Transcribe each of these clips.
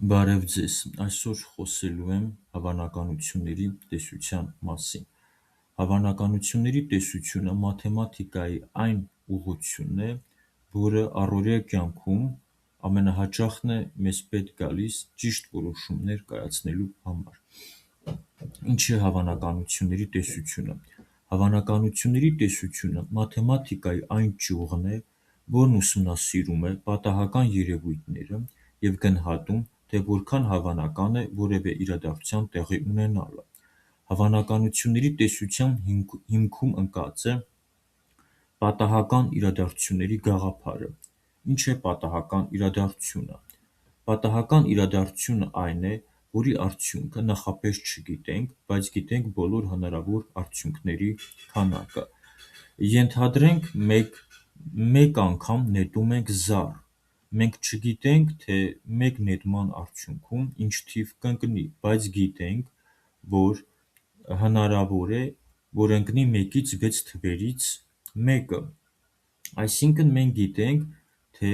Բարև ձեզ, այսօր խոսելու եմ հավանականությունների տեսության մասին։ Հավանականությունների տեսությունը մաթեմատիկայի այն ուղղությունն է, որը առօրյա կյանքում ամենահաճախն է մեզ պետք գալիս ճիշտ որոշումներ կայացնելու համար։ Ինչ է հավանականությունների տեսությունը։ Հավանականությունների տեսությունը մաթեմատիկայի այն ճյուղն է, որն ուսումնասիրում է պատահական երևույթները և գնահատում, թե որքան հավանական է որևէ իրադարձության տեղի ունենալը։ Հավանականությունների տեսության հիմքում ընկած է պատահական իրադարձությունների գաղափարը։ Ինչ է պատահական իրադարձությունը։ Պատահական իրադարձությունը այն է, որի արդյունքը նախապես չգիտենք, բայց գիտենք բոլոր հնարավոր արդյունքների քանակը։ Ենթադրենք մեկ անգամ նետում ենք զառ։ Մենք չգիտենք, թե մեկ նետման արդյունքում ինչ թիվ կընկնի, բայց գիտենք, որ հնարավոր է, որ ընկնի 1-ից 6 թվերից մեկը։ Այսինքն մենք գիտենք, թե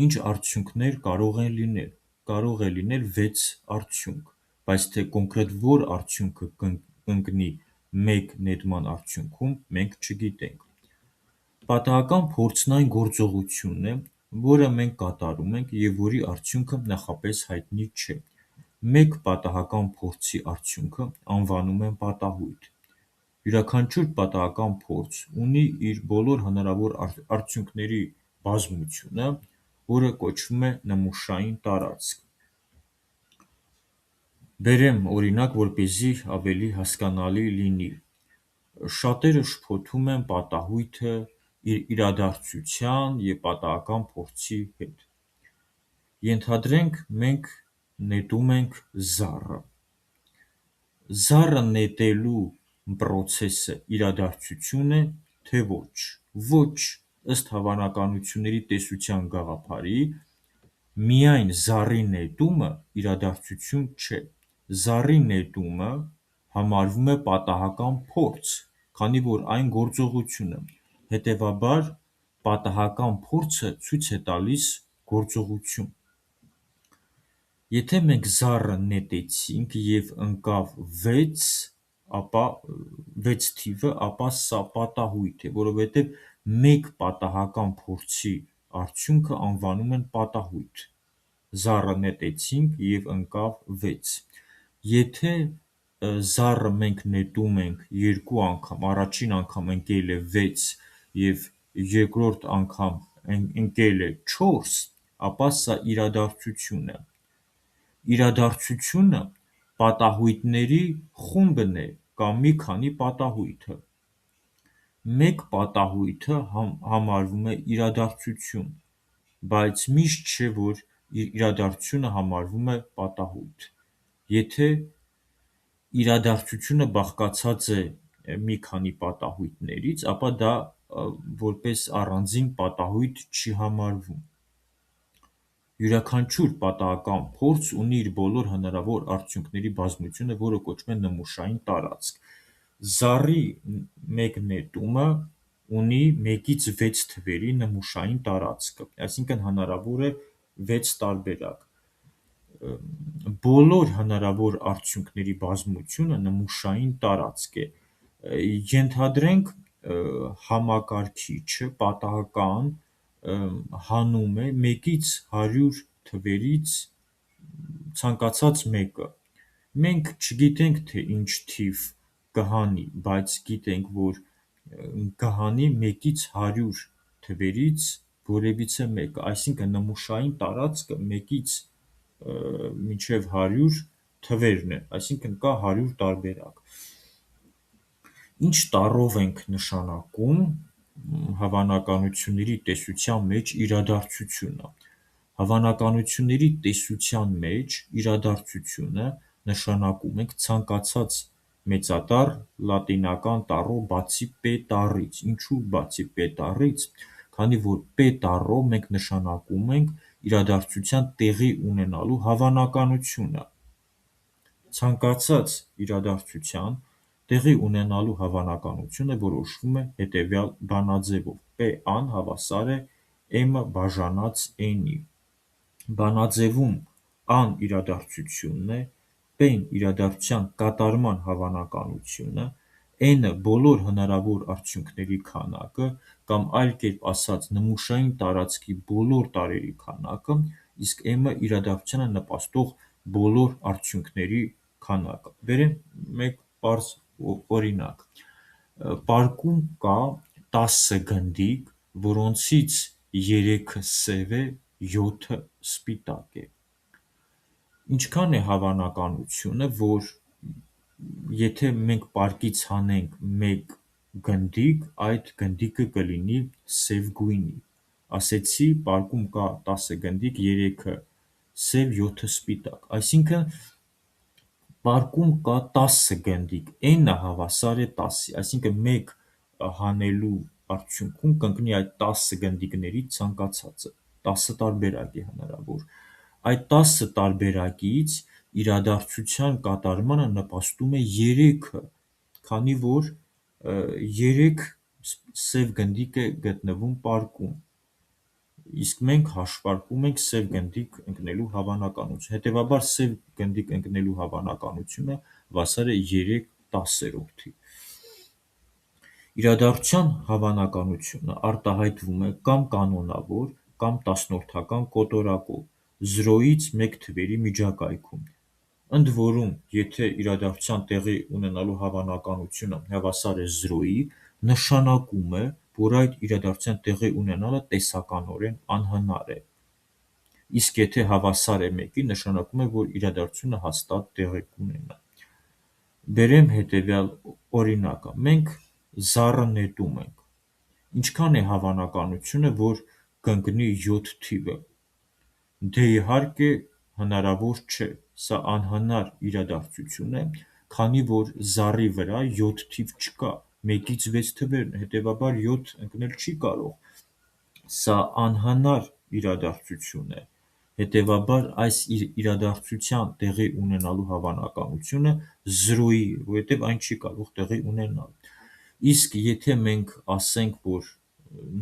ինչ արդյունքներ կարող են լինել։ Կարող է լինել 6 արդյունք, բայց թե կոնկրետ որ արդյունքը կընկնի մեկ նետման արդյունքում, մենք չգիտենք։ Պատահական փորձն այն գործողությունն է, որը մենք կատարում ենք և որի արդյունքը նախապես հայտնի չէ։ Մեկ պատահական փորձի արդյունքը անվանում են պատահույթ։ Յուրաքանչյուր պատահական փորձ ունի իր բոլոր հնարավոր արդյունքների բազմությունը, որը կոչվում է նմուշային տարածք։ Բերեմ օրինակ, որպեսզի ավելի հասկանալի լինի։ Շատերը շփոթում են պատահույթը իր իրադարձության և պատահական փորձի հետ։ Ենթադրենք մենք նետում ենք զառը։ Զառը նետելու պրոցեսը իրադարձություն է, թե ոչ։ Ոչ, ըստ հավանականությունների տեսության գաղափարի, միայն զառի նետումը իրադարձություն չէ։ Զառի նետումը համարվում է պատահական փորձ, քանի որ այն գործողություն է։ Հետևաբար, պատահական փորձը ցույց է տալիս գործողություն։ Եթե մենք զառը նետեցինք և ընկավ 6 թիվը, ապա սա պատահույթ է, որովհետև մեկ պատահական փորձի արդյունքը անվանում են պատահույթ։ Զառը նետեցինք և ընկավ 6։ Եթե զառը մենք նետում ենք 2 անգամ, առաջին անգամ ընկել է 6 և երկրորդ անգամ ընկել է 4, ապա սա իրադարձություն է։ Իրադարձությունը պատահույթների խումբն է կամ մի քանի պատահույթը։ Մեկ պատահույթը համարվում է իրադարձություն, բայց միշտ չէ, որ իրադարձությունը համարվում է պատահույթ։ Եթե իրադարձությունը բաղկացած է մի քանի պատահույթներից, ապա դա որպես առանձին պատահույթ չի համարվում։ Յուրաքանչյուր պատահական փորձ ունի իր բոլոր հնարավոր արդյունքների բազմությունը, որը կոչվում է նմուշային տարածք։ Զառի մեկ նետումը ունի 1-ից 6 թվերի նմուշային տարածքը, այսինքն հնարավոր է 6 տարբերակ։ Բոլոր հնարավոր արդյունքների բազմությունը նմուշային տարածք է։ Ենթադրենք համակարգիչը պատահական հանում է 1-ից 100 թվերից ցանկացած մեկը։ Մենք չգիտենք, թե ինչ թիվ կհանի, բայց գիտենք, որ կհանի 1-ից 100 թվերից որևիցե մեկը, այսինքն նմուշային տարածքը 1-ից մինչև 100 թվերն է, այսինքն կա 100 տարբերակ։ Ինչ տառով ենք նշանակում հավանականությունների տեսության մեջ իրադարձությունը։ Հավանականությունների տեսության մեջ իրադարձությունը նշանակում ենք ցանկացած մեծատառ լատինական տառով բացի P տառից։ Ինչու բացի P տառից։ Քանի որ P տառով մենք նշանակում ենք իրադարձության տեղի ունենալու հավանականությունը։ Ցանկացած իրադարձության տեղի ունենալու հավանականությունը որոշվում է հետևյալ բանաձևով. P-ն հավասար է m բաժանած n-ի։ Բանաձևում ան իրադարձությունն է, p-ն իրադարձության կատարման հավանականությունը, n-ը բոլոր հնարավոր արդյունքների քանակը, կամ այլ կերպ ասած նմուշային տարածքի բոլոր տարրերի քանակը, իսկ m-ը իրադարձությանը նպաստող բոլոր արդյունքների քանակը։ Բերեմ մեկ պարզ օրինակ։ Պարկում կա 10 գնդիկ, որոնցից 3-ը սև է, 7-ը սպիտակ է։ Ինչքան է հավանականությունը, որ եթե մենք պարկից հանենք մեկ գնդիկ, այդ գնդիկը կլինի սև գույնի։ Ասեցի, պարկում կա 10 գնդիկ, 3-ը սև, 7-ը սպիտակ։ Այսինքն պարկում կա 10 գնդիկ, n-ը հավասար է 10-ի, այսինքն մեկ հանելու արդյունքում կընկնի այդ 10 գնդիկներից ցանկացածը, 10 տարբերակ է հնարավոր։ Այդ 10 տարբերակից իրադարձության կատարմանը նպաստում է 3-ը, քանի որ 3 սև գնդիկ է գտնվում պարկում, իսկ մենք հաշվարկում ենք սև գնդիկ ընկնելու հավանականությունը։ Հետևաբար սև գնդիկ ընկնելու հավանականությունը հավասար է 3/10-րդի։ Իրադարձության հավանականությունը արտահայտվում է կամ կանոնավոր, կամ տասնորդական կոտորակով, 0-ից 1 թվերի միջակայքում։ Ընդ որում, եթե իրադարձության տեղի ունենալու հավանականությունը հավասար է 0-ի, նշանակում է, որ այդ իրադարձության տեղի ունենալը տեսականորեն անհնար է, իսկ եթե հավասար է 1-ի, նշանակում է, որ իրադարձությունը հաստատ տեղի կունենա։ Բերեմ հետևյալ օրինակը։ Մենք զառը նետում ենք։ Ինչքան է հավանականությունը, որ կընկնի 7 թիվը։ Դե իհարկե հնարավոր չէ, սա անհնար իրադարձություն է, քանի որ զառի վրա 7 թիվ չկա, 1-ից 6 թվերն են, հետևաբար 7 ընկնել չի կարող։ Սա անհնար իրադարձություն է, հետևաբար այս իրադարձության տեղի ունենալու հավանականությունը 0-ի է, որովհետև այն չի կարող տեղի ունենալ։ Իսկ եթե մենք ասենք, որ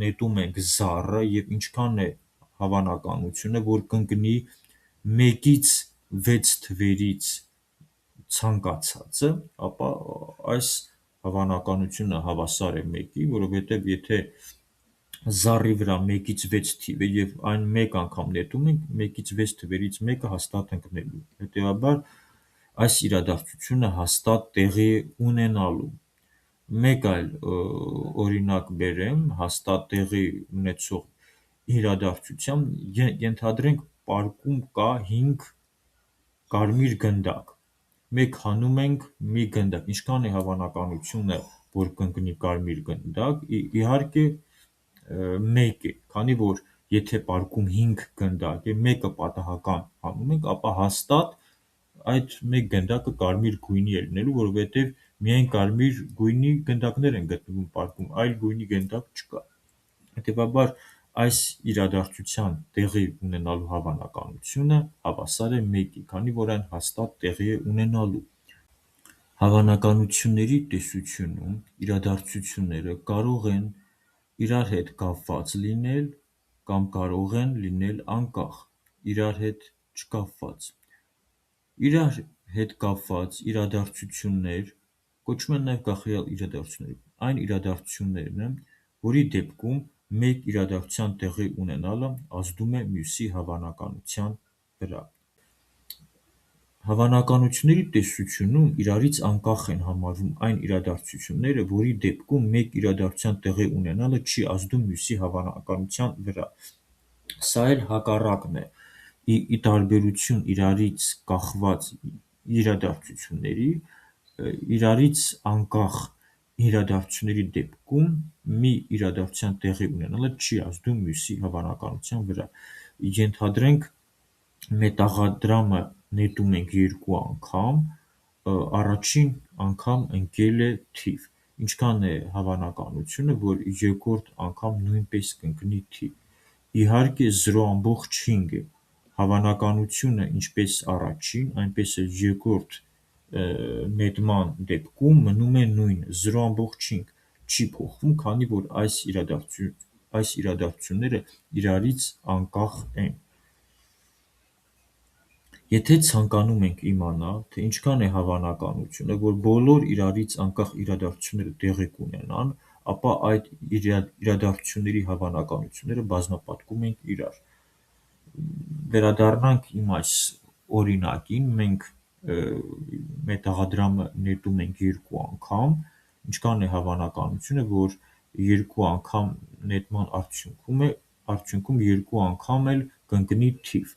նետում ենք զառը և ինչքան է հավանականությունը, որ կընկնի 1-ից 6 թվերից ցանկացածը, ապա այս հավանականությունը հավասար է 1-ի, որովհետև եթե զառի վրա 1-ից 6 թիվ է և այն մեկ անգամ նետում ենք, 1-ից 6 թվերից մեկը հաստատ ընկնելու է, հետևաբար այս իրադարձությունը հաստատ տեղի է ունենալու։ Մեկ այլ օրինակ բերեմ հաստատ տեղի ունեցող իրադարձության, ենթադրենք պարկում կա 5 կարմիր գնդակ, մենք հանում ենք մի գնդակ, ինչքան է հավանականությունը, որ կընկնի կարմիր գնդակ, իհարկե 1 է, քանի որ եթե պարկում 5 գնդակ է, մեկը պատահական հանում ենք, ապա հաստատ այդ մեկ գնդակը կարմիր գույնի է լինելու, որովհետև միայն կարմիր գույնի գնդակներ են գտնվում պարկում, այլ գույնի գնդակ չկա։ Հետևաբար այս իրադարձության տեղի ունենալու հավանականությունը հավասար է 1-ի, քանի որ այն հաստատ տեղի է ունենալու։ Հավանականությունների տեսությունում իրադարձությունները կարող են իրար հետ կապված լինել կամ կարող են լինել անկախ, իրար հետ չկապված։ Իրար հետ կապված իրադարձություններ կոչվում են նաև գաղթյալ իրադարձություններ, այն իրադարձություններն, որի դեպքում մեկ իրադարձության տեղի ունենալը ազդում է մյուսի հավանականության վրա։ Հավանականությունների տեսությունում իրարից անկախ են համարվում այն իրադարձությունները, որի դեպքում մեկ իրադարձության տեղի ունենալը չի ազդում մյուսի հավանականության վրա։ Սա էլ հակառակն է, ի տարբերություն իրարից կախված իրադարձությունների, իրարից անկախ իրադարձությունների դեպքում մի իրադարձության տեղի ունենալը չի ազդում մյուսի հավանականության վրա։ Ենթադրենք մետաղադրամը նետում ենք 2 անգամ, առաջին անգամ ընկել է թիվ, ինչքան է հավանականությունը, որ երկրորդ անգամ նույնպես կընկնի թիվ։ Իհարկե 0.5 է, հավանականությունը ինչպես առաջին, այնպես էլ երկրորդ նետման դեպքում մնում է նույնը, 0.5 չի փոխվում, քանի որ այս իրադարձությունները իրարից անկախ են։ Եթե ցանկանում ենք իմանալ, թե ինչքան է հավանականությունը, որ բոլոր իրարից անկախ իրադարձությունները տեղի կունենան, ապա այդ իրադարձությունների հավանականությունները բազմապատկում ենք իրար։ Վերադառնանք իմ այս օրինակին, մենք մետաղադրամը նետում ենք 2 անգամ, ինչքան է հավանականությունը, որ 2 անգամ նետման արդյունքում 2 անգամ էլ կընկնի թիվ,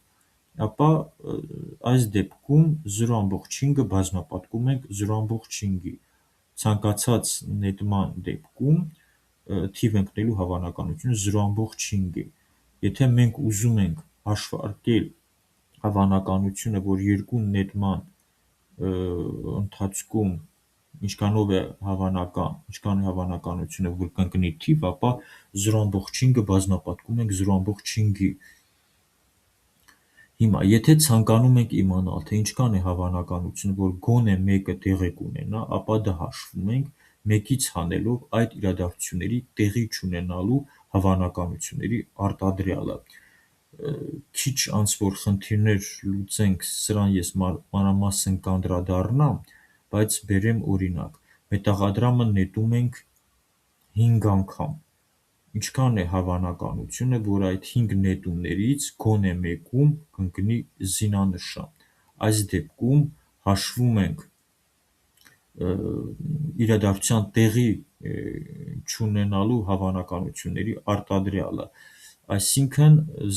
ապա այս դեպքում 0.5-ը բազմապատկում ենք 0.5-ի։ Ցանկացած նետման դեպքում թիվ ընկնելու հավանականությունը 0.5 է։ Եթե մենք ուզում ենք հաշվարկել հավանականությունը, որ երկու նետման ընթացքում ինչքանով է հավանականությունը, որ կընկնի թիվ, ապա 0.5-ը բազմապատկում ենք 0.5-ի։ Հիմա, եթե ցանկանում ենք իմանալ, թե ինչքան է հավանականությունը, որ գոնե մեկը տեղի կունենա, ապա դա հաշվում ենք 1-ից հանելով այդ իրադարձությունների տեղի չունենալու հավանականությունների արտադրյալը։ Քիչ անց որ խնդիրներ լուծենք, սրան ես մանրամասն կանդրադառնամ, բայց բերեմ օրինակ. մետաղադրամը նետում ենք 5 անգամ։ Ինչքան է հավանականությունը, որ այդ 5 նետումներից գոնե մեկում կընկնի զինանշան։ Այս դեպքում հաշվում ենք իրադարձության տեղի չունենալու հավանականությունների արտադրյալը, այսինքն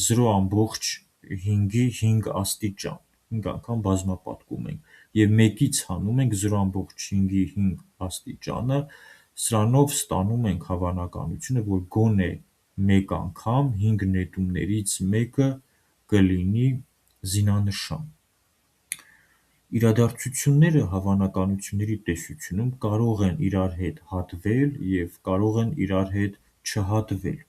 0.5-ի 5 աստիճան, 5 անգամ բազմապատկում ենք, և 1-ից հանում ենք 0.5-ի 5 աստիճանը, սրանով ստանում ենք հավանականությունը, որ գոնե մեկ անգամ 5 նետումներից մեկը կլինի զինանշան։ Իրադարձությունները հավանականությունների տեսությունում կարող են իրար հետ հատվել և կարող են իրար հետ չհատվել։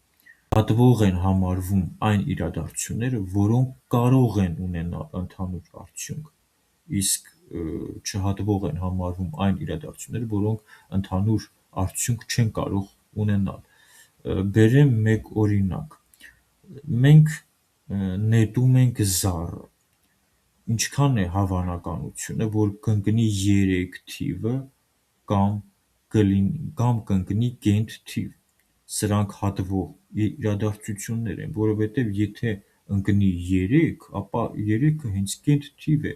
Հատվող են համարվում այն իրադարձությունները, որոնք կարող են ունենալ ընդհանուր արդյունք, իսկ չհատվող են համարվում այն իրադարձությունները, որոնք ընդհանուր արդյունք չեն կարող ունենալ։ Բերեմ մեկ օրինակ. մենք նետում ենք զառը, ինչքան է հավանականությունը, որ կընկնի 3 թիվը կամ կընկնի կենթ թիվ։ Սրանք հատվող իրադարձություններ են, որովհետև եթե ընկնի 3, ապա 3-ը հենց կենթ թիվ է,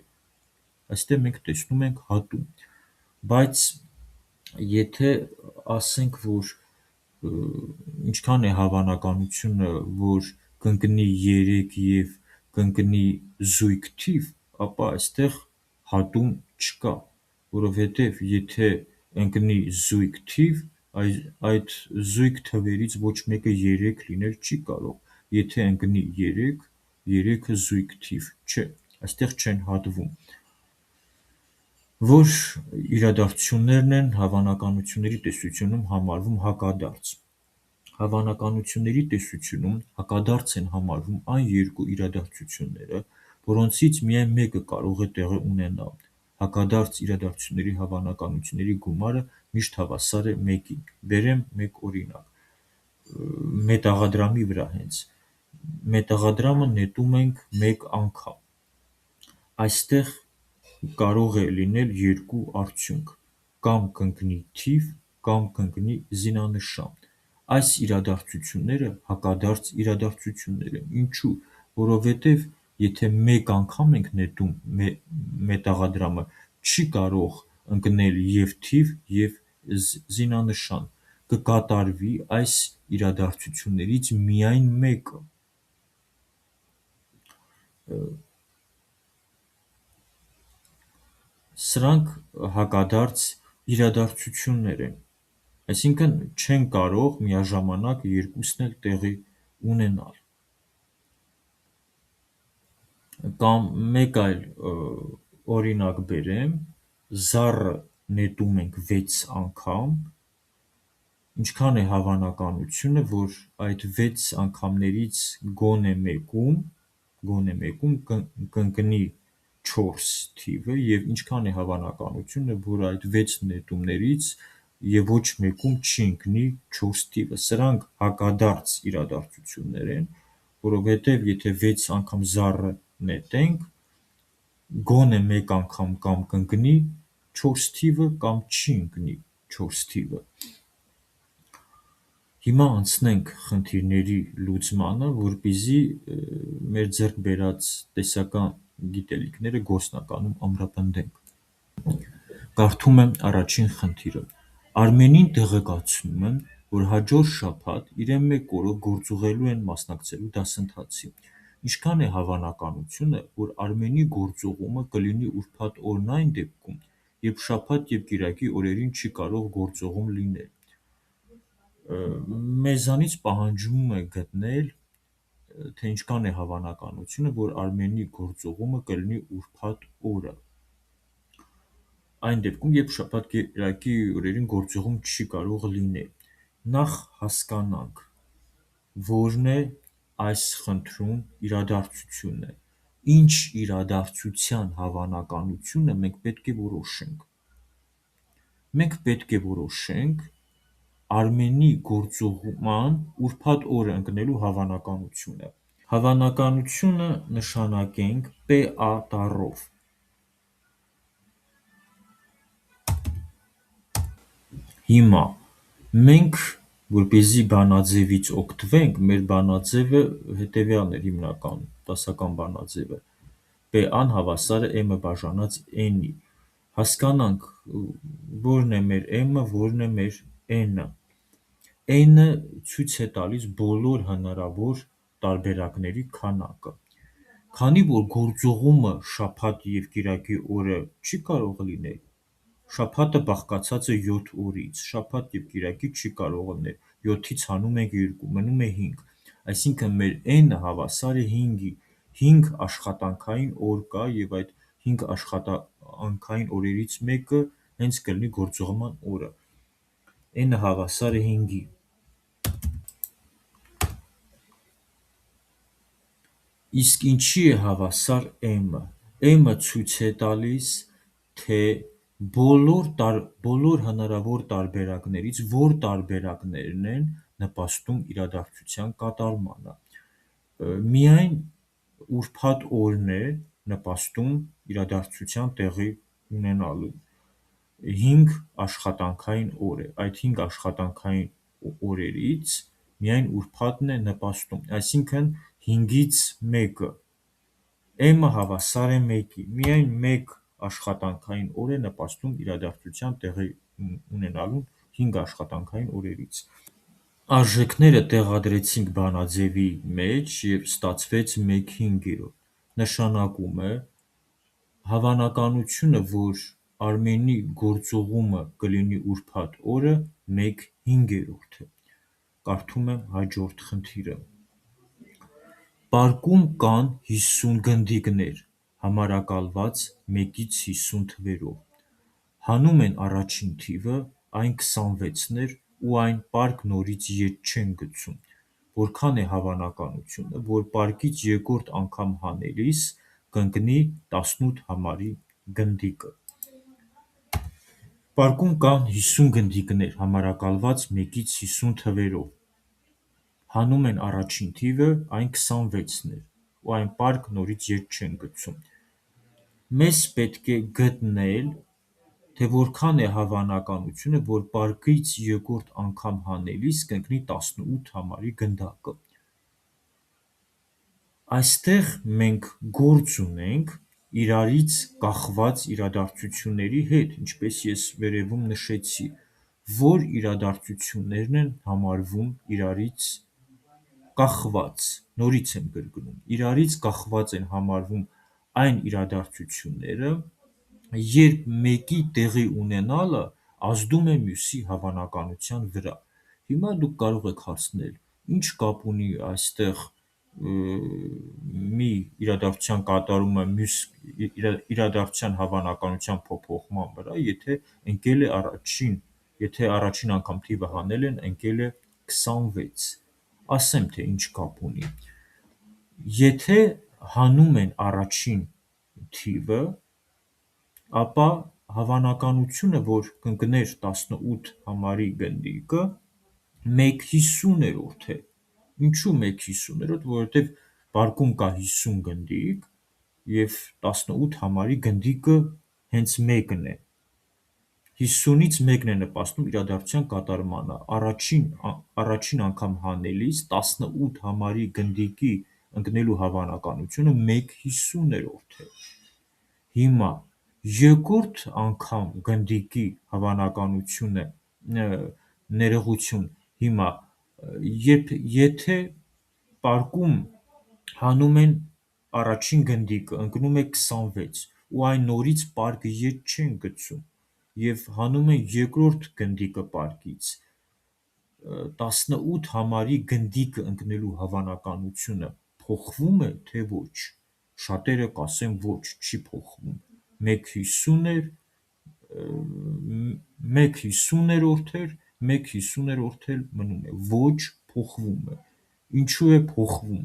այստեղ մենք տեսնում ենք հատում։ Բայց եթե ասենք, որ ինչքան է հավանականությունը, որ կընկնի 3 և կընկնի զույգ թիվ, ապա այստեղ հատում չկա, որովհետև եթե ընկնի զույգ թիվ, այդ զույգ թվերից ոչ մեկը 3 լինել չի կարող, եթե ընկնի 3, 3-ը զույգ թիվ չէ, այստեղ չեն հատվում։ Որ իրադարձություններն են հավանականությունների տեսությունում համարվում հակադարձ։ Հավանականությունների տեսությունում հակադարձ են համարվում այն երկու իրադարձությունները, որոնցից միայն մեկը կարող է տեղի ունենալ։ Հակադարձ իրադարձությունների հավանականությունների գումարը միշտ հավասար է 1-ին։ Բերեմ մեկ օրինակ. մետաղադրամի վրա հենց։ Մետաղադրամը նետում ենք 1 անգամ։ Այստեղ կարող է լինել երկու արդյունք. կամ կընկնի թիվ, կամ կընկնի զինանշան։ Այս իրադարձությունները հակադարձ իրադարձություններ են։ Ինչու՞։ Որովհետև եթե 1 անգամ ենք նետում մետաղադրամը, չի կարող ընկնել և թիվ, և զինանշան, կկատարվի այս իրադարձություններից միայն մեկը։ Սրանք հակադարձ իրադարձություններ են, այսինքն չեն կարող միաժամանակ երկուսն էլ տեղի ունենալ։ Կամ մեկ այլ օրինակ բերեմ. զառը նետում ենք 6 անգամ, ինչքան է հավանականությունը, որ այդ 6 անգամներից գոնե մեկում կընկնի 4 թիվը, և ինչքան է հավանականությունը, որ այդ 6 նետումներից և ոչ մեկում չի ընկնի 4 թիվը։ Սրանք հակադարձ իրադարձություններ են, որովհետև եթե 6 անգամ զառը նետենք, գոնե մեկ անգամ կամ կընկնի 4 թիվը կամ չի ընկնի 4 թիվը։ Հիմա անցնենք խնդիրների լուծմանը, որպեսզի մեր ձեռք բերած տեսական գիտելիքները գործնականում ամրապնդենք։ Կարդում եմ առաջին խնդիրը։ Արմենին տեղեկացնում են, որ հաջորդ շաբաթ իրեն 1 օրով գործուղելու են մասնակցելու դասընթացի։ Ինչքան է հավանականությունը, որ Արմենի գործուղումը կլինի ուրբաթ օրն այն դեպքում, երբ շաբաթ և կիրակի օրերին չի կարող գործուղում լինել։ Մեզանից պահանջվում է գտնել, թե ինչքան է հավանականությունը, որ Արմենի գործուղումը կլինի ուրբաթ օրը, այն դեպքում, երբ շաբաթ կիրակի օրերին գործուղում չի կարող լինել։ Նախ հասկանանք, որն է այս խնդրում իրադարձությունը, ինչ իրադարձության հավանականությունը մենք պետք է որոշենք։ Մենք պետք է որոշենք Արմենի գործուղման ուրբաթ օրը ընկնելու հավանականությունը։ Հավանականությունը նշանակենք PA տառով։ Հիմա մենք, որպեսզի բանաձևից օգտվենք, մեր բանաձևը հետևյալն էր հիմնականում, դասական բանաձևը։ PA-ն հավասար է M-ը բաժանած N-ի։ Հասկանանք, որն է մեր M-ը, որն է մեր N-ը։ N-ը ցույց է տալիս բոլոր հնարավոր տարբերակների քանակը։ Քանի որ գործուղումը շաբաթ և կիրակի օրը չի կարող լինել, շաբաթը բաղկացած է 7 օրից, շաբաթ և կիրակի չի կարող լինել, 7-ից հանում ենք 2, մնում է 5, այսինքն մեր N-ը հավասար է 5-ի, 5 աշխատանքային օր կա և այդ 5 աշխատանքային օրերից մեկը հենց կլինի գործուղման օրը, N-ը հավասար է 5-ի։ Իսկ ինչի է հավասար M-ը։ M-ը ցույց է տալիս, թե բոլոր հնարավոր տարբերակներից որ տարբերակներն են նպաստում իրադարձության կատարմանը։ Միայն ուրբաթ օրն է նպաստում իրադարձության տեղի ունենալուն։ 5 աշխատանքային օր է, այդ 5 աշխատանքային օրերից միայն ուրբաթն է նպաստում, այսինքն 5-ից մեկը։ M-ը հավասար է 1-ի, միայն 1 աշխատանքային օր է նպաստում իրադարձության տեղի ունենալուն 5 աշխատանքային օրերից։ Արժեքները տեղադրեցինք բանաձևի մեջ և ստացվեց 1/5, նշանակում է հավանականությունը, որ Արմենի գործուղումը կլինի ուրբաթ օրը 1/5 է։ Կարդում եմ հաջորդ խնդիրը։ Պարկում կան 50 գնդիկներ, համարակալված 1-ից 50 թվերով։ Հանում են առաջին թիվը, այն 26-ն էր ու այն պարկ նորից ետ չեն գցում։ Որքան է հավանականությունը, որ պարկից երկրորդ անգամ հանելիս կընկնի 18 համարի գնդիկը։ Պարկում կան 50 գնդիկներ, համարակալված 1-ից 50 թվերով։ Հանում են առաջին թիվը, այն 26-ն էր ու այն պարկ նորից ետ չեն գցում։ Մեզ պետք է գտնել, թե որքան է հավանականությունը, որ պարկից երկրորդ անգամ հանելիս կընկնի 18 համարի գնդակը։ Այստեղ մենք գործ ունենք իրարից կախված իրադարձությունների հետ, ինչպես ես վերևում նշեցի, որ իրադարձություններն են համարվում իրարից կախված, նորից եմ կրկնում, իրարից կախված են համարվում այն իրադարձությունները, երբ մեկի տեղի ունենալը ազդում է մյուսի հավանականության վրա։ Հիմա դուք կարող եք հարցնել, ինչ կապ ունի այստեղ մի իրադարձության կատարումը մյուս իրադարձության հավանականության փոփոխման վրա, եթե առաջին անգամ թիվը հանել են, ընկել է 26, ասեմ, թե ինչ կապ ունի։ Եթե հանում են առաջին թիվը, ապա հավանականությունը, որ կընկներ 18 համարի գնդիկը, 1/50 է։ Ինչու 1/50, որովհետև պարկում կա 50 գնդիկ, և 18 համարի գնդիկը հենց մեկն է։ 50-ից մեկն է նպաստում իրադարձության կատարմանը։ Առաջին անգամ հանելիս 18 համարի գնդիկի ընկնելու հավանականությունը 1/50 է։ Հիմա երկրորդ անգամ գնդիկի հավանականությունը ներողություն, հիմա եթե պարկում հանում են առաջին գնդիկը, ընկնում է 26 ու այն նորից պարկը ետ չեն գցում և հանում են երկրորդ գնդիկը պարկից, 18 համարի գնդիկը ընկնելու հավանականությունը փոխվում է, թե ոչ։ Շատերը կասեն ոչ, չի փոխվում։ 1/50 էր, 1/50 էր, 1/50 էլ մնում է, ոչ, փոխվում է։ Ինչու է փոխվում։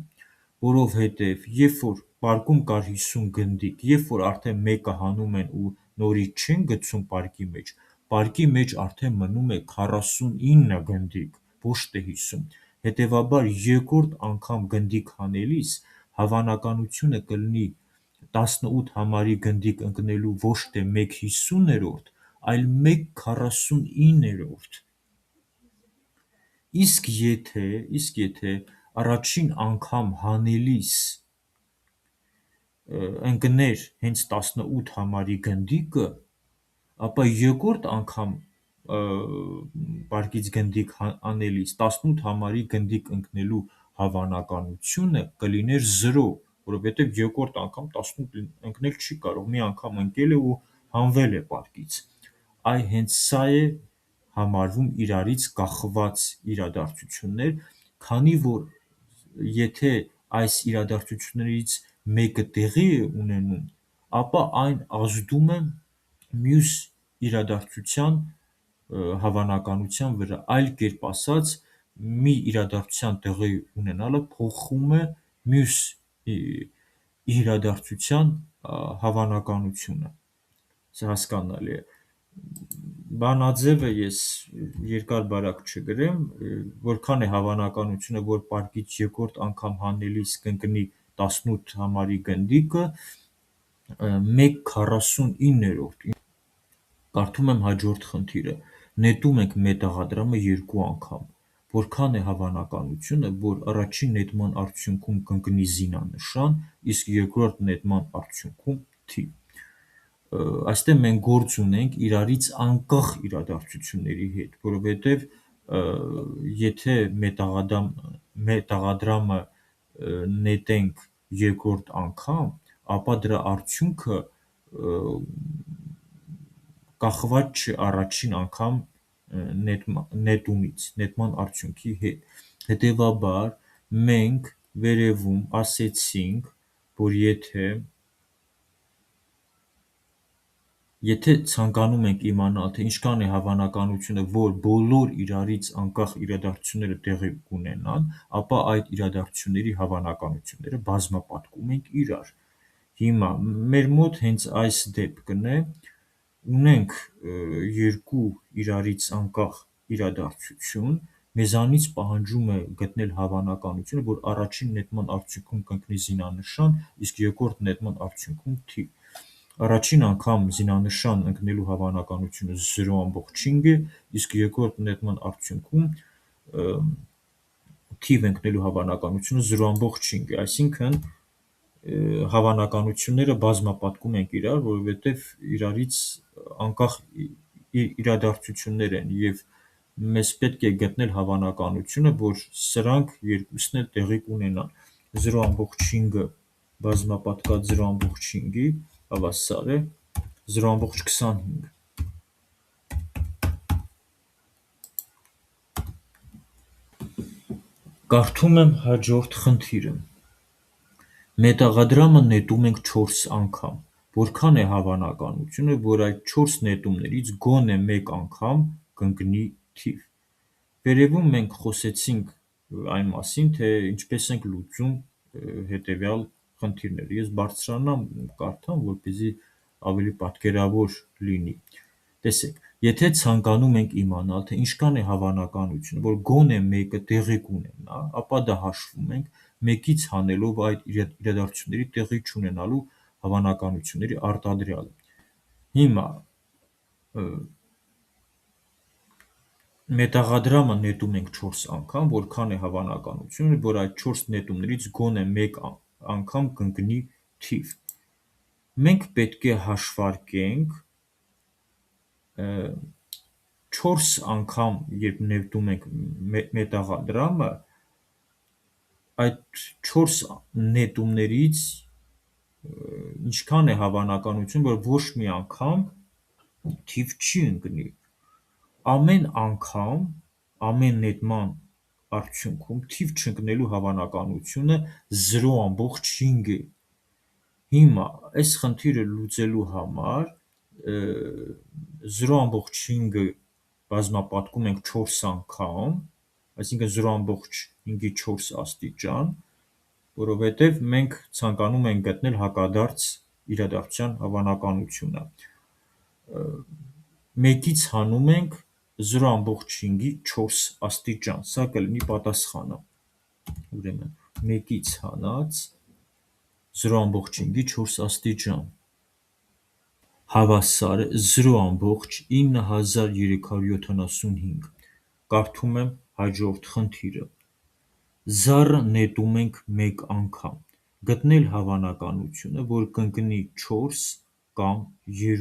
Որովհետև երբ որ պարկում կար 50 գնդիկ, երբ որ արդեն մեկը հանում են ու նորից չեն գցում պարկի մեջ արդեն մնում է 49 գնդիկ, ոչ թե 50։ Հետևաբար երկրորդ անգամ գնդիկ հանելիս հավանականությունը կլինի 18 համարի գնդիկ ընկնելու ոչ թե 1/50, այլ 1/49։ Իսկ եթե առաջին անգամ հանելիս ընկներ հենց 18 համարի գնդիկը, ապա երկրորդ անգամ պարկից գնդիկ անելիս 18 համարի գնդիկ ընկնելու հավանականությունը կլիներ 0, որովհետև երկրորդ անգամ 18 ընկնել չի կարող, մի անգամ ընկել է ու հանվել է պարկից։ Հենց սա է համարվում իրարից կախված իրադարձություններ, քանի որ եթե այս իրադարձություններից մեկը տեղի է ունենում, ապա այն ազդում է մյուս իրադարձության հավանականության վրա, այլ կերպ ասած, մի իրադարձության տեղի ունենալը փոխում է մյուս իրադարձության հավանականությունը։ Սա հասկանալի է։ Բանաձևը ես երկար-բարակ չգրեմ, որքան է հավանականությունը, որ պարկից երկրորդ անգամ հանելիս կընկնի 18 համարի գնդիկը, 1/49։ Կարդում եմ հաջորդ խնդիրը։ Նետում ենք մետաղադրամը 2 անգամ։ Որքան է հավանականությունը, որ առաջին նետման արդյունքում կընկնի զինանշան, իսկ երկրորդ նետման արդյունքում՝ թիվ։ Այստեղ մենք գործ ունենք իրարից անկախ իրադարձությունների հետ, որովհետև եթե մետաղադրամը նետենք երկրորդ անգամ, ապա դրա արդյունքը կախված չէ առաջին անգամ նետման արդյունքի հետ։ Հետևաբար մենք վերևում ասեցինք, որ եթե ցանկանում ենք իմանալ, թե ինչքան է հավանականությունը, որ բոլոր իրարից անկախ իրադարձությունները տեղի կունենան, ապա այդ իրադարձությունների հավանականությունները բազմապատկում ենք իրար։ Հիմա մեր մոտ հենց այս դեպքն է, ունենք երկու իրարից անկախ իրադարձություն, մեզանից պահանջում է գտնել հավանականությունը, որ առաջին նետման արդյունքում կընկնի զինանշան, իսկ երկրորդ նետման արդյունքում թիվ։ Առաջին անգամ զինանշան ընկնելու հավանականությունը 0.5 է, իսկ երկրորդ նետման արդյունքում թիվ ընկնելու հավանականությունը 0.5 է, այսինքն հավանականությունները բազմապատկում ենք իրար, որովհետև իրարից անկախ իրադարձություններ են և մեզ պետք է գտնել հավանականությունը, որ սրանք երկուսն էլ տեղի կունենան։ 0.5-ը բազմապատկած 0.5-ի հավասար է 0.25։ Կարդում եմ հաջորդ խնդիրը։ Մետաղադրամը նետում ենք 4 անգամ։ Որքան է հավանականությունը, որ այդ 4 նետումներից գոնե մեկ անգամ կընկնի թիվ։ Վերևում մենք խոսեցինք այն մասին, թե ինչպես ենք լուծում հետևյալ խնդիրները։ Ես բարձրանամ կարդամ, որպեսզի ավելի պատկերավոր լինի։ Տեսեք, եթե ցանկանում ենք իմանալ, թե ինչքան է հավանականությունը, որ գոնե մեկը տեղի կունենա, ապա դա հաշվում ենք 1-ից հանելով այդ իրադարձությունների տեղի չունենալու հավանականությունների արտադրյալը։ Հիմա մետաղադրամը նետում ենք 4 անգամ, որքան է հավանականությունը, որ այդ 4 նետումներից գոնե մեկ անգամ կընկնի թիվ։ Մենք պետք է հաշվարկենք 4 անգամ, երբ նետում ենք մետաղադրամը, այդ 4 նետումներից ինչքան է հավանականություն, որ ոչ մի անգամ թիվ չի ընկնի։ Ամեն անգամ, ամեն նետման արդյունքում թիվ չընկնելու հավանականությունը 0.5 է։ Հիմա այս խնդիրը լուծելու համար 0.5-ը բազմապատկում ենք 4 անգամ, այսինքն 0.5-ի 4 աստիճան, որովհետև մենք ցանկանում ենք գտնել հակադարձ իրադարձության հավանականությունը։ 1-ից հանում ենք 0.5-ի 4 աստիճան, սա կլինի պատասխանը։ Ուրեմն 1-ից հանած 0.5-ի 4 աստիճան հավասար է 0.9375։ Կարդում եմ հաջորդ խնդիրը։ Զառը նետում ենք մեկ անգամ։ Գտնել հավանականությունը, որ կընկնի 4 կամ 2։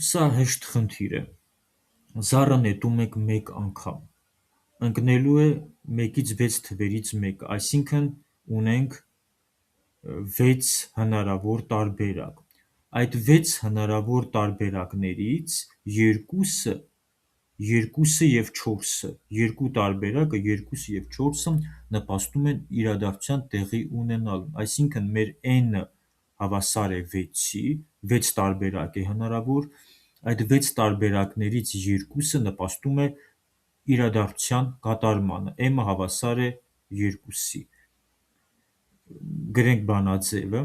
Սա հեշտ խնդիր է։ Զառը նետում ենք մեկ անգամ։ Ընկնելու է 1-ից 6 թվերից մեկը, այսինքն ունենք 6 հնարավոր տարբերակ։ Այդ 6 հնարավոր տարբերակներից երկուսը և 4-ը, երկու տարբերակը 2-ը և 4-ը նպաստում են իրադարձության տեղի ունենալուն, այսինքն մեր n-ը հավասար է 6-ի, 6 տարբերակ է հնարավոր, այդ 6 տարբերակներից երկուսը նպաստում է իրադարձության կատարմանը, m-ը հավասար է 2-ի։ Գրենք բանաձևը։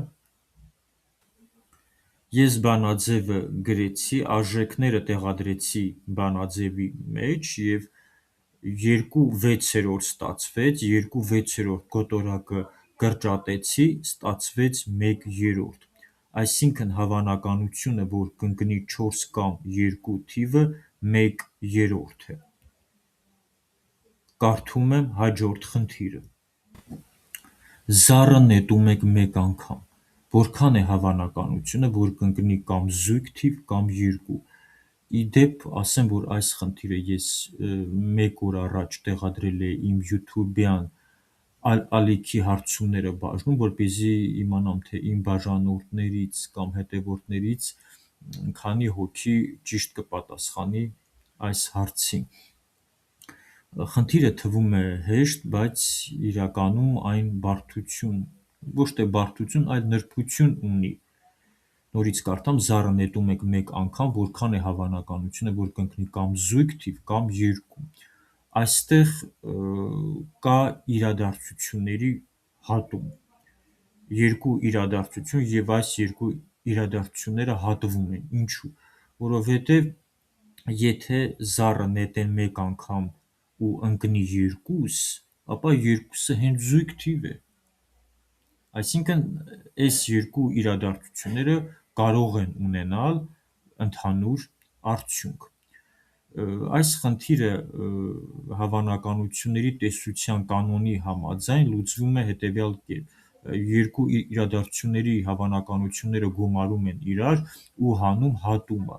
Ես բանաձևը գրեցի, արժեքները տեղադրեցի բանաձևի մեջ և 2/6 ստացվեց, 2/6 կոտորակը կրճատեցի, ստացվեց 1/3։ Այսինքն հավանականությունը, որ կընկնի 4 կամ 2 թիվը 1/3 է։ Կարդում եմ հաջորդ խնդիրը։ Զառը նետում ենք մեկ անգամ։ Որքան է հավանականությունը, որ կընկնի կամ զույգ թիվ կամ 2։ Ի դեպ, ասեմ, որ այս խնդիրը ես 1 օր առաջ տեղադրել էի իմ YouTube-յան ալիքի հարցումները բաժնում, որպեսզի իմանամ, թե իմ բաժանորդներից կամ հետևորդներից քանի հոգի ճիշտ կպատասխանի այս հարցին։ Խնդիրը թվում է հեշտ, բայց իրականում այն բարդություն, ոչ թե բարդություն, այլ նրբություն ունի։ Նորից կարդամ. զառը նետում ենք մեկ անգամ, որքան է հավանականությունը, որ կընկնի կամ զույգ թիվ կամ 2։ Այստեղ կա իրադարձությունների հատում։ Երկու իրադարձություն և այս երկու իրադարձությունները հատվում են։ Ինչու՞։ Որովհետև եթե զառը նետեն մեկ անգամ ու ընկնի 2, ապա 2-ը հենց զույգ թիվ է։ Այսինքն այս երկու իրադարձությունները կարող են ունենալ ընդհանուր արդյունք։ Այս խնդիրը հավանականությունների տեսության կանոնի համաձայն լուծվում է հետևյալ կերպ։ Երկու իրադարձությունների հավանականությունները գումարում են իրար ու հանում հատումը,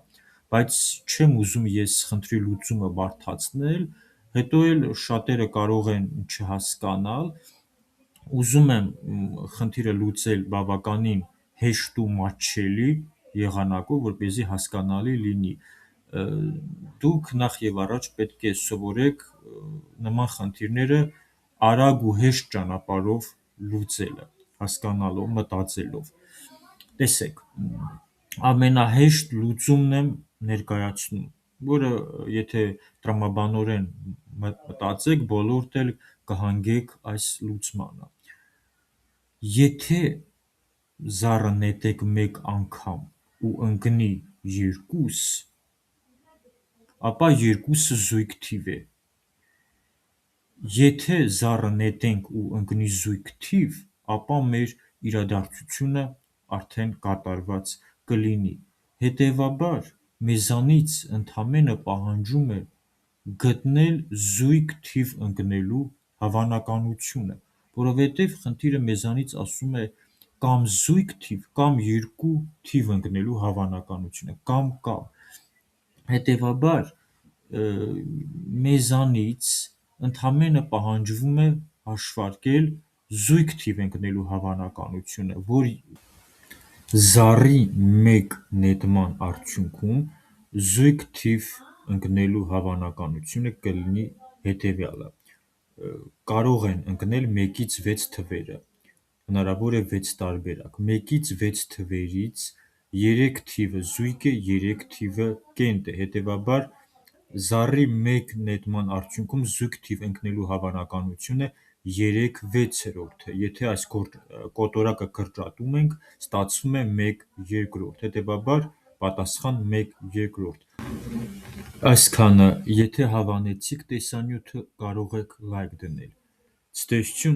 բայց չեմ ուզում ես խնդրի լուծումը բարդացնել, հետո էլ շատերը կարող են չհասկանալ։ Ուզում եմ խնդիրը լուծել բավականին հեշտ ու մատչելի եղանակով, որպեսզի հասկանալի լինի։ Դուք նախ եւ առաջ պետք է սովորեք նման խնդիրները արագ ու հեշտ ճանապարհով լուծելը, հասկանալով, մտածելով։ Տեսեք, ամենահեշտ լուծումն եմ ներկայացնում, որը եթե տրամաբանորեն մտածեք, բոլորդ էլ կհանգեք այս լուծմանը։ Եթե զառը նետեք մեկ անգամ ու ընկնի 2, ապա 2-ը զույգ թիվ է։ Եթե զառը նետենք ու ընկնի զույգ թիվ, ապա մեր իրադարձությունը արդեն կատարված կլինի։ Հետևաբար, մեզանից ընդամենը պահանջում է գտնել զույգ թիվ ընկնելու հավանականությունը, որովհետև խնդիրը մեզանից ասում է կամ զույգ թիվ, կամ երկու թիվ ընկնելու հավանականությունը, կամ։ Հետևաբար, մեզանից ընդամենը պահանջվում է հաշվարկել զույգ թիվ ընկնելու հավանականությունը, որ զառի մեկ նետման արդյունքում զույգ թիվ ընկնելու հավանականությունը կլինի հետևյալը. կարող են ընկնել 1-ից 6 թվերը, հնարավոր է 6 տարբերակ, 1-ից 6 թվերից 3 թիվը զույգ է, 3 թիվը կենտ է, հետևաբար զառի մեկ նետման արդյունքում զույգ թիվ ընկնելու հավանականությունը 3/6 է, եթե այս կոտորակը կրճատում ենք, ստացվում է 1/2, հետևաբար պատասխան 1/2։ Այսքանը, եթե հավանեցիք տեսանյութը, կարող եք լայք դնել։ Ցտեսություն։